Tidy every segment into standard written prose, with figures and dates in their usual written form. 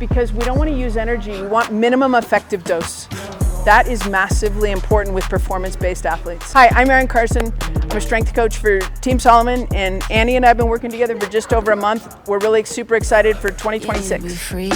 because we don't want to use energy. We want minimum effective dose. That is massively important with performance-based athletes. Hi, I'm Erin Carson. I'm a strength coach for Team Solomon, and Annie and I have been working together for just over a month. We're really super excited for 2026. Move,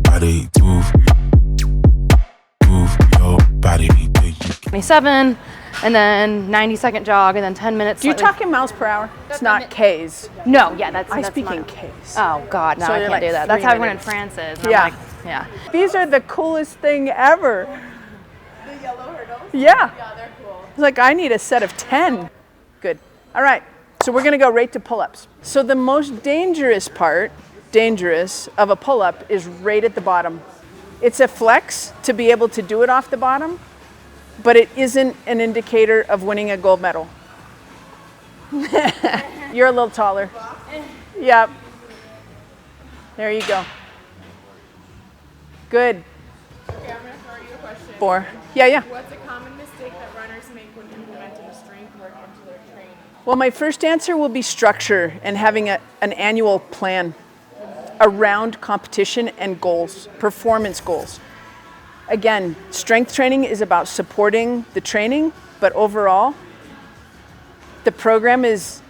body, move your body. 27, and then 90-second jog, and then 10 minutes. Do you talk in miles per hour? It's not Ks. No, yeah, that's I that's speak my, in Ks. Oh God, no, So I they're can't like do that. 3 That's how everyone in minutes. France is. And Yeah. I'm like, yeah. These are the coolest thing ever. The yellow hurdles? Yeah. Yeah, they're cool. It's like, I need a set of 10. Good. All right. So we're going to go right to pull-ups. So the most dangerous of a pull-up is right at the bottom. It's a flex to be able to do it off the bottom, but it isn't an indicator of winning a gold medal. You're a little taller. Yep. There you go. Good. Okay, I'm going to throw you a question. 4. Yeah. What's a common mistake that runners make when implementing strength work into their training? Well, my first answer will be structure and having an annual plan around competition and goals, performance goals. Again, strength training is about supporting the training, but overall, the program is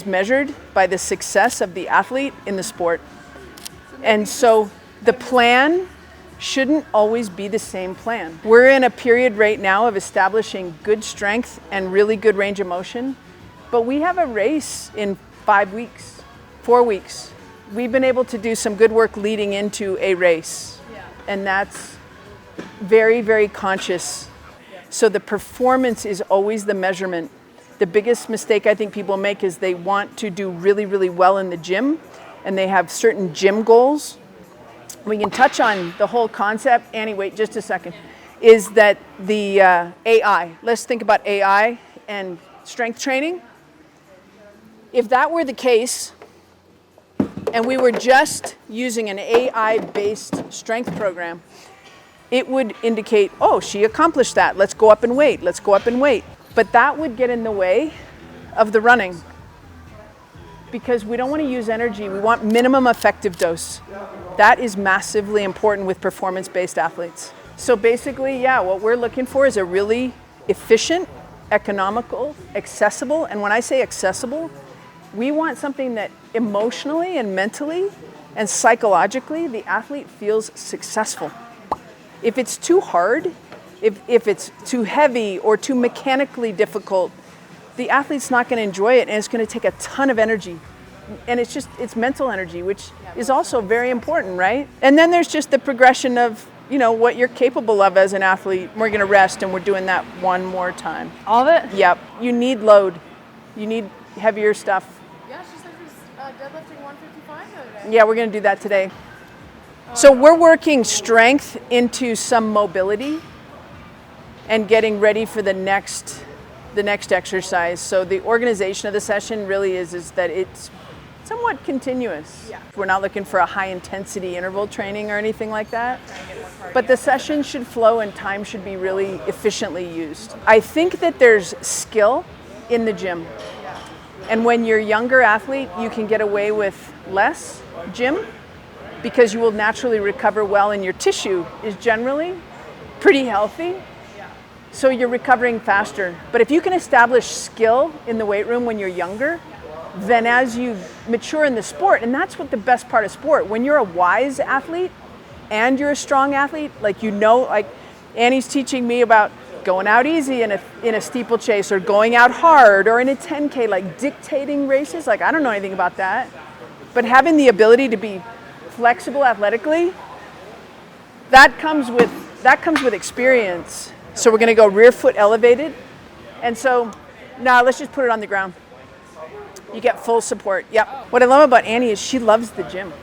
measured by the success of the athlete in the sport. And so the plan shouldn't always be the same plan. We're in a period right now of establishing good strength and really good range of motion, but we have a race in 5 weeks, 4 weeks. We've been able to do some good work leading into a race, and that's very, very conscious. So the performance is always the measurement. The biggest mistake I think people make is they want to do really, really well in the gym, and they have certain gym goals. We can touch on the whole concept. Annie, wait just a second. Is that the AI? Let's think about AI and strength training. If that were the case, and we were just using an AI-based strength program, it would indicate, oh, she accomplished that. Let's go up and wait. Let's go up and wait. But that would get in the way of the running because we don't want to use energy. We want minimum effective dose. That is massively important with performance-based athletes. So basically, what we're looking for is a really efficient, economical, accessible, and when I say accessible, we want something that emotionally and mentally and psychologically the athlete feels successful. If it's too hard, if it's too heavy or too mechanically difficult, the athlete's not going to enjoy it and it's going to take a ton of energy. And it's mental energy, which is also very important, right? And then there's just the progression of, what you're capable of as an athlete. We're going to rest and we're doing that one more time. All of it? Yep. You need load. You need heavier stuff. Yeah, she said she's deadlifting 155 the other day. Yeah, we're going to do that today. So we're working strength into some mobility and getting ready for the next exercise. So the organization of the session really is that it's somewhat continuous. Yeah. We're not looking for a high intensity interval training or anything like that. But the session should flow and time should be really efficiently used. I think that there's skill in the gym. And when you're a younger athlete, you can get away with less gym because you will naturally recover well and your tissue is generally pretty healthy. So you're recovering faster. But if you can establish skill in the weight room when you're younger, then as you mature in the sport, and that's what the best part of sport, when you're a wise athlete and you're a strong athlete, like Annie's teaching me about going out easy in a steeplechase or going out hard or in a 10K, like dictating races. Like I don't know anything about that. But having the ability to be flexible athletically, that comes with experience. So we're going to go rear foot elevated. And so now let's just put it on the ground. You get full support. Yep. What I love about Annie is she loves the gym.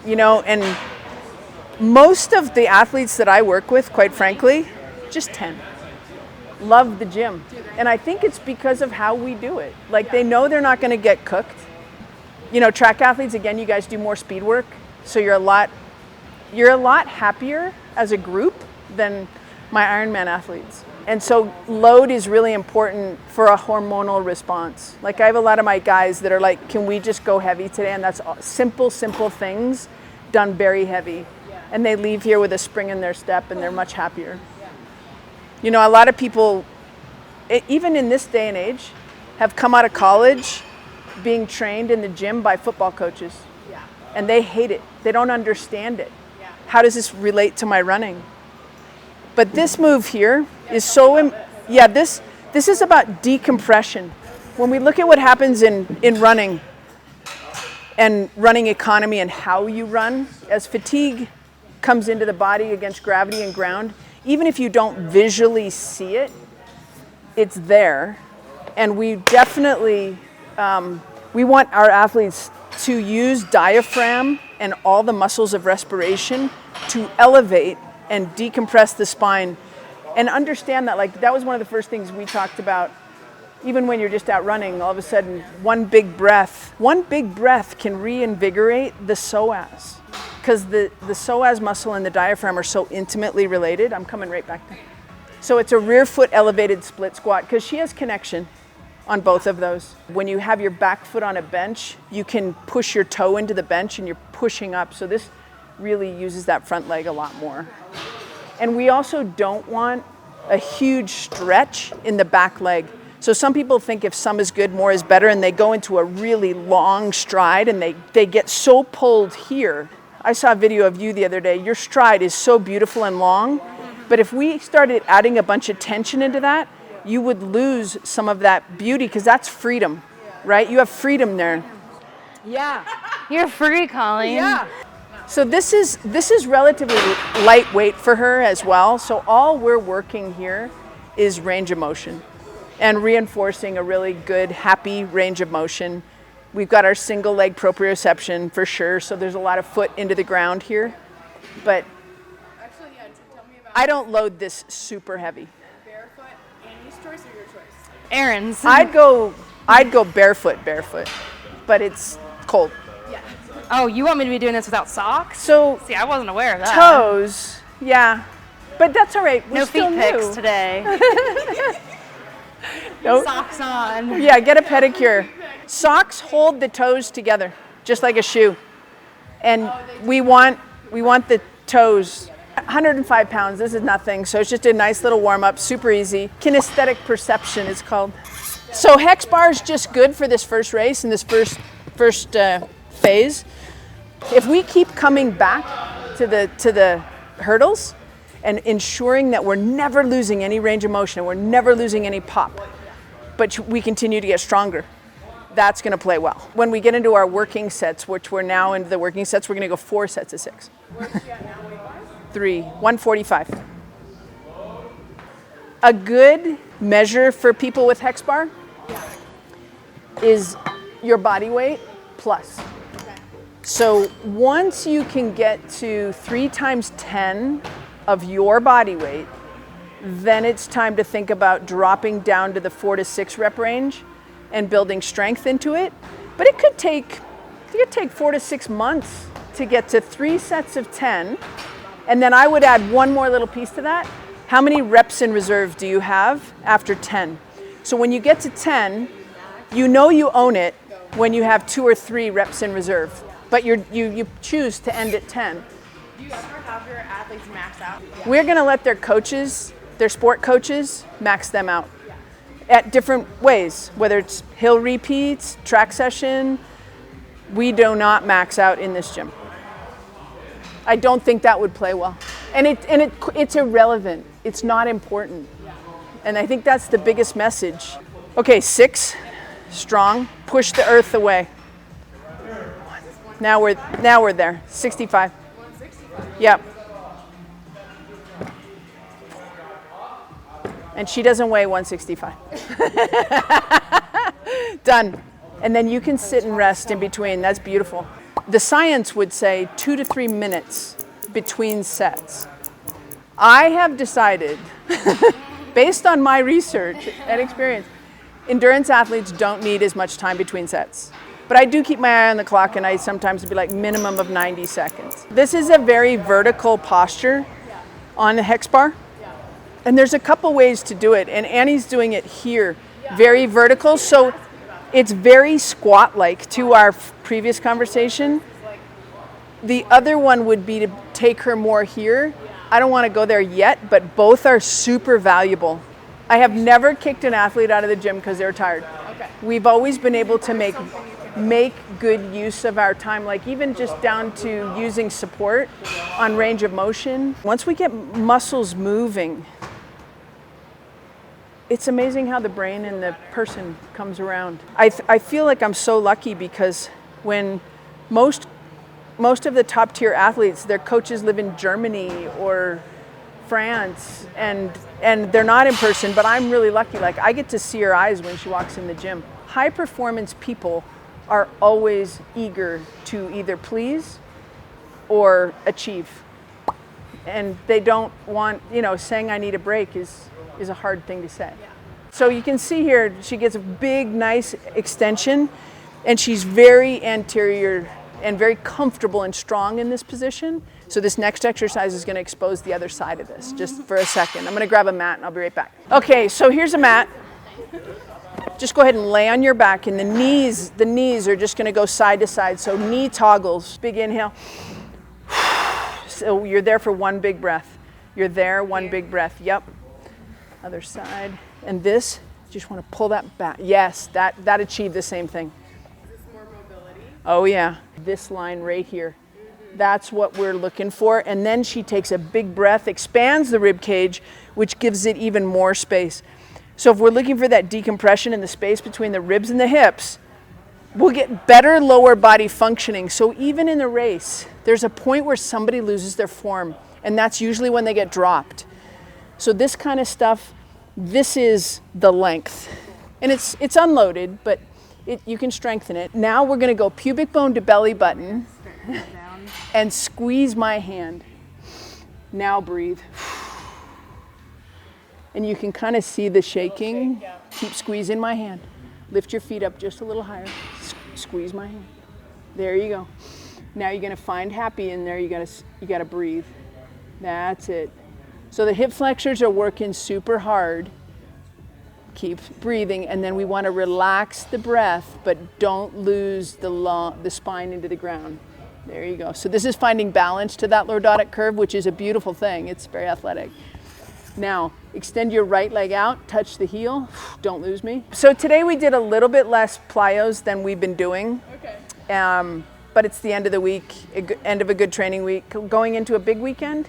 And most of the athletes that I work with, quite frankly, just 10, love the gym. And I think it's because of how we do it. Like they know they're not going to get cooked. Track athletes, again, you guys do more speed work. So you're a lot happier as a group than my Ironman athletes. And so load is really important for a hormonal response. Like I have a lot of my guys that are like, can we just go heavy today? And that's simple things done very heavy. And they leave here with a spring in their step and they're much happier. You know, a lot of people, even in this day and age, have come out of college being trained in the gym by football coaches. And they hate it. They don't understand it. How does this relate to my running? But this move here is so, this is about decompression. When we look at what happens in running and running economy and how you run, as fatigue comes into the body against gravity and ground, even if you don't visually see it, it's there. And we definitely, we want our athletes to use diaphragm and all the muscles of respiration to elevate and decompress the spine, and understand that, like, that was one of the first things we talked about. Even when you're just out running, all of a sudden one big breath can reinvigorate the psoas, because the psoas muscle and the diaphragm are so intimately related. I'm coming right back there. So it's a rear foot elevated split squat, because she has connection on both of those. When you have your back foot on a bench, you can push your toe into the bench and you're pushing up. So this really uses that front leg a lot more. And we also don't want a huge stretch in the back leg. So some people think if some is good, more is better, and they go into a really long stride and they get so pulled here. I saw a video of you the other day. Your stride is so beautiful and long, but if we started adding a bunch of tension into that, you would lose some of that beauty, because that's freedom, right? You have freedom there. Yeah. You're free, Colleen. Yeah. So this is relatively lightweight for her as well. So all we're working here is range of motion and reinforcing a really good, happy range of motion. We've got our single leg proprioception for sure. So there's a lot of foot into the ground here, but Actually, yeah, tell me about I don't load this super heavy. Barefoot, Annie's choice or your choice? Erin's. I'd go barefoot, but it's cold. Oh, you want me to be doing this without socks? So See, I wasn't aware of that. toes, yeah, but that's all right. We're No still feet new. pics today. Nope. Socks on. Yeah, get a pedicure. Socks hold the toes together, just like a shoe. And we want the toes. 105 pounds, this is nothing. So it's just a nice little warm up, super easy. Kinesthetic perception it's called. So hex bar is just good for this first race and this first phase. If we keep coming back to the hurdles and ensuring that we're never losing any range of motion, we're never losing any pop, but we continue to get stronger, that's going to play well. When we get into our working sets, which we're now into the working sets, we're going to go 4 sets of 6. Where's she at now, weight-wise? 3, 145. A good measure for people with hex bar is your body weight plus. So once you can get to 3 times 10 of your body weight, then it's time to think about dropping down to the 4 to 6 rep range and building strength into it. But it could take 4 to 6 months to get to 3 sets of 10. And then I would add one more little piece to that. How many reps in reserve do you have after 10? So when you get to 10, you know you own it when you have 2 or 3 reps in reserve. But you choose to end at 10. Do you ever have your athletes max out? We're going to let their coaches, their sport coaches, max them out at different ways, whether it's hill repeats, track session. We do not max out in this gym. I don't think that would play well. And it's irrelevant. It's not important. And I think that's the biggest message. Okay, 6, strong, push the earth away. Now we're there. 65. 165. Yep. And she doesn't weigh 165. Done. And then you can sit and rest in between. That's beautiful. The science would say 2 to 3 minutes between sets. I have decided, based on my research and experience, endurance athletes don't need as much time between sets. But I do keep my eye on the clock, and I sometimes be like minimum of 90 seconds. This is a very vertical posture on the hex bar. And there's a couple ways to do it, and Annie's doing it here, very vertical, so it's very squat-like to our previous conversation. The other one would be to take her more here. I don't want to go there yet, but both are super valuable. I have never kicked an athlete out of the gym because they're tired. Okay. We've always been able to make good use of our time, like even just down to using support on range of motion. Once we get muscles moving, it's amazing how the brain and the person comes around. I feel like I'm so lucky because when most of the top tier athletes, their coaches live in Germany or France and they're not in person, but I'm really lucky. Like I get to see her eyes when she walks in the gym. High performance people are always eager to either please or achieve. And they don't want, saying I need a break is a hard thing to say. Yeah. So you can see here, she gets a big, nice extension, and she's very anterior and very comfortable and strong in this position. So this next exercise is gonna expose the other side of this, just for a second. I'm gonna grab a mat and I'll be right back. Okay, so here's a mat. Just go ahead and lay on your back, and the knees are just gonna go side to side. So knee toggles, big inhale. So you're there for one big breath. You're there, one big breath, yep. Other side. And this, just wanna pull that back. Yes, that achieved the same thing. Is this more mobility? Oh yeah, this line right here. That's what we're looking for. And then she takes a big breath, expands the rib cage, which gives it even more space. So if we're looking for that decompression in the space between the ribs and the hips, we'll get better lower body functioning. So even in a race, there's a point where somebody loses their form, and that's usually when they get dropped. So this kind of stuff, this is the length. And it's unloaded, but you can strengthen it. Now we're gonna go pubic bone to belly button and squeeze my hand. Now breathe. And you can kind of see the shaking. Keep squeezing my hand. Lift your feet up just a little higher. Squeeze my hand. There you go. Now you're gonna find happy in there. You gotta breathe. That's it. So the hip flexors are working super hard. Keep breathing, and then we want to relax the breath, but don't lose the spine into the ground. There you go. So this is finding balance to that lordotic curve, which is a beautiful thing. It's very athletic. Now, extend your right leg out, touch the heel. Don't lose me. So today we did a little bit less plyos than we've been doing. Okay. But it's the end of the week, end of a good training week. Going into a big weekend?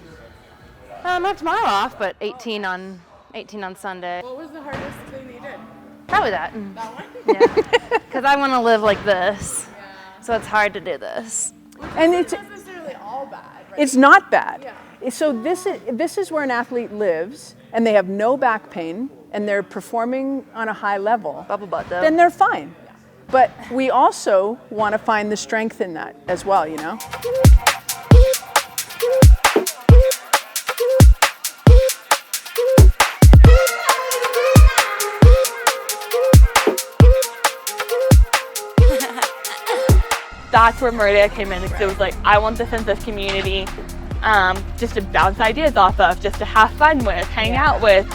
Not tomorrow off, but 18 on Sunday. What was the hardest thing that you did? Probably that. That one? Yeah. Because I want to live like this. Yeah. So it's hard to do this. And it's not necessarily all bad, right? It's not bad. Yeah. So this is where an athlete lives, and they have no back pain, and they're performing on a high level. Bubble butt though. Then they're fine. Yeah. But we also want to find the strength in that as well, That's where Meridia came in, because it was like, I want the sense of community, just to bounce ideas off of, just to have fun with, hang out with.